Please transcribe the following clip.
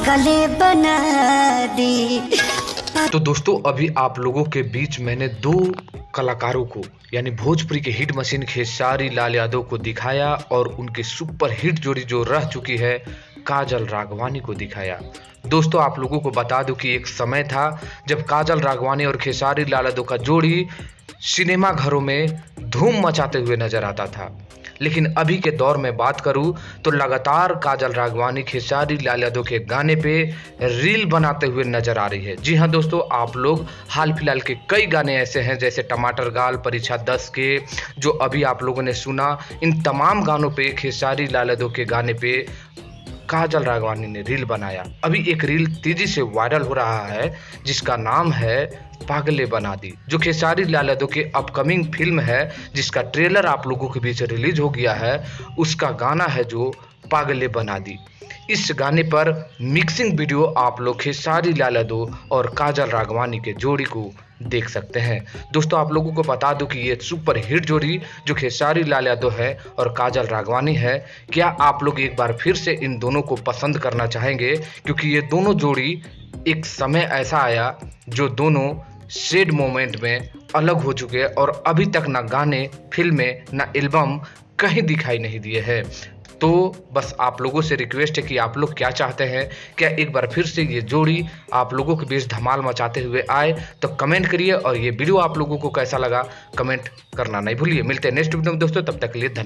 पागले बना दी। तो दोस्तों अभी आप लोगों के बीच मैंने दो कलाकारों को यानी भोजपुरी के हिट मशीन खेसारी लाल यादव को दिखाया और उनकी सुपर हिट जोड़ी जो रह चुकी है काजल राघवानी को दिखाया। दोस्तों आप लोगों को बता दूं कि एक समय था जब काजल राघवानी और खेसारी लाल यादव का जोड़ी सिनेमा घरों में धूम मचाते हुए नजर आता था, लेकिन अभी के दौर में बात करूं तो लगातार काजल राघवानी खेसारी लाल यादव के गाने पे रील बनाते हुए नजर आ रही है। जी हां दोस्तों, आप लोग हाल फिलहाल के कई गाने ऐसे हैं जैसे टमाटर गाल, परीक्षा 10 के जो अभी आप लोगों ने सुना, इन तमाम गानों पे खेसारी लाल यादव के गाने पे काजल राघवानी ने रील बनाया। अभी एक रील तेजी से वायरल हो रहा है जिसका नाम है पागले बना दी, जो खेसारी लाल यादव के अपकमिंग फिल्म है जिसका ट्रेलर आप लोगों के बीच रिलीज हो गया है। उसका गाना है जो पागले बना दी। इस गाने पर मिक्सिंग वीडियो आप लोग खेसारी लाल यादव और काजल राघवानी के जोड़ी को देख सकते हैं। दोस्तों आप लोगों को बता दूं कि ये सुपर हिट जोड़ी जो खेसारी लाल यादव है और काजल राघवानी है, क्या आप लोग एक बार फिर से इन दोनों को पसंद करना चाहेंगे? क्योंकि ये दोनों जोड़ी एक समय ऐसा आया जो दोनों सैड मोमेंट में अलग हो चुके हैं और अभी तक ना गाने, फिल्में, ना एल्बम कहीं दिखाई नहीं दिए हैं। तो बस आप लोगों से रिक्वेस्ट है कि आप लोग क्या चाहते हैं, क्या एक बार फिर से ये जोड़ी आप लोगों के बीच धमाल मचाते हुए आए? तो कमेंट करिए और ये वीडियो आप लोगों को कैसा लगा कमेंट करना नहीं भूलिए। मिलते हैं नेक्स्ट वीडियो में दोस्तों, तब तक के लिए धन्यवाद।